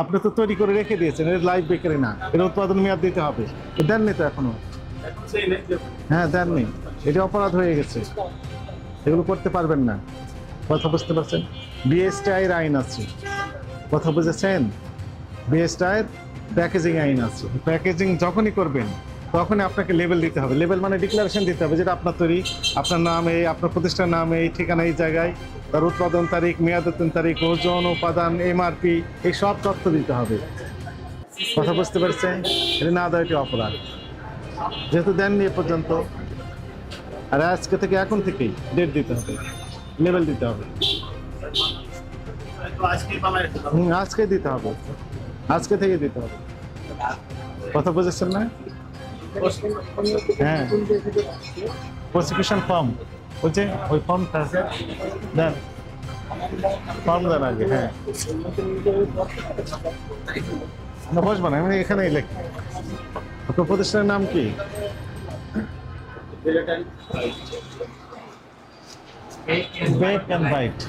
আপনি তো তৈরি করে রেখে দিয়েছেন, এটা লাইভ বেকারি না, এটা উৎপাদন মেয়াদ দিতে হবে। দেননি তো এখনো? হ্যাঁ দেননি, এটা অপরাধ হয়ে গেছে, এগুলো করতে পারবেন না। কথা বুঝতে পারছেন? বিএসটিআই এর আইন আছে, কথা বুঝেছেন? বিএসটিআই এর প্যাকেজিং আইন আছে। প্যাকেজিং যখনই করবেন তখনই আপনাকে লেবেল দিতে হবে। লেবেল মানে ডিক্লারেশন দিতে হবে, যেটা আপনার তৈরি, আপনার নাম এই, আপনার প্রতিষ্ঠানের নাম এই, ঠিকানা এই জায়গায়, তার উৎপাদন তারিখ, মেয়াদোত্তীর্ণ তারিখ, ওজন, উপাদান, এমআরপি, এই সব তথ্য দিতে হবে। কথা বুঝতে পারছেন? এটা না দেওয়া এটি অপরাধ, যেহেতু দেননি এ পর্যন্ত। আর আজকে থেকে, এখন থেকেই ডেট দিতে হবে, লেবেল দিতে হবে। আজকে দিতে হবে, আজকে থেকে দিতে হবে। কথা বুঝেছেন না? হ্যাঁ, প্রসিকিউশন ফর্ম বলছে, ওই ফর্মটা দেন, ফর্ম দেন আগে। হ্যাঁ, বসবো না, আমি এখানেই লেখ। আপনার প্রতিষ্ঠানের নাম কি? Bake and bite.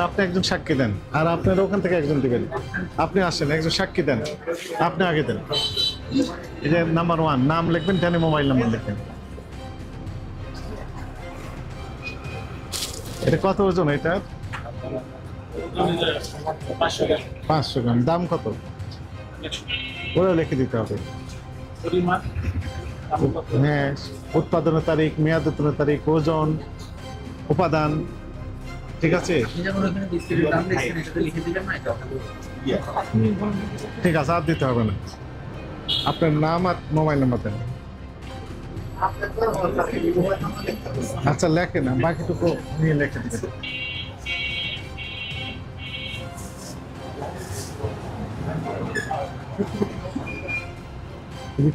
আপনি একজন সাক্ষী দেন, আর আপনার ওখান থেকে একজন দিবেন। আপনি আসেন, একজন সাক্ষী দেন, আপনি আগে দেন। এই যে নাম্বার 1 নাম লিখবেন, টেনে মোবাইল নাম্বার লিখবেন। এটা কত ওজন? এটা 500 গ্রাম। দাম কত? ওরা লিখে দিতে হবে। হ্যাঁ, উৎপাদনের তারিখ, মেয়াদোত্তীর্ণ তারিখ, ওজন, উপাদান, ঠিক আছে? ঠিক আছে, আর দিতে হবে না। আপনার নাম আর মোবাইল নাম্বার দেন। আচ্ছা লেখেন না, বাকিটুকু নিয়ে লিখে দিবেন।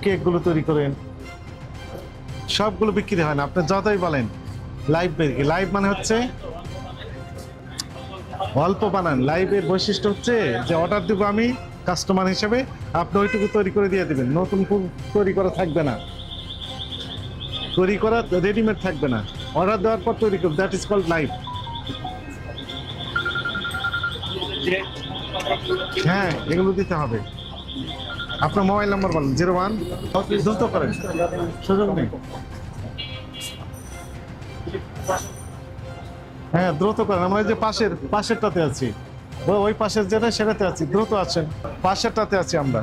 কেকগুলো তৈরি করেন, সবগুলো বিক্রি হয় না। আপনি যতই বলেন লাইভ বেকারি, লাইভ মানে হচ্ছে অল্প বানান। লাইভের বৈশিষ্ট্য হচ্ছে যে অর্ডার দিব আমি কাস্টমার হিসেবে, আপনি ওইটুকু তৈরি করে দিয়ে দিবেন, নতুন তৈরি করা থাকবে না, তৈরি করা রেডিমেড থাকবে না, অর্ডার দেওয়ার পর তৈরি করবে। That is called live. হ্যাঁ, এগুলো দিতে হবে। আপনার মোবাইল নাম্বার বলেন। 01, দ্রুত করেন, সুযোগ নেই। হ্যাঁ দ্রুত করেন, আমরা যে পাশেরটাতে আছি, ওই পাশের যেটা সেটাতে আছি, দ্রুত আছেন, পাশেরটাতে আছি আমরা,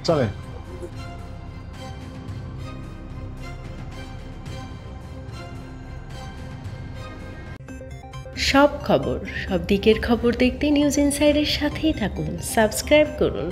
চলে। সব খবর, সব দিকের খবর দেখতে নিউজ ইনসাইডের সাথেই থাকুন, সাবস্ক্রাইব করুন।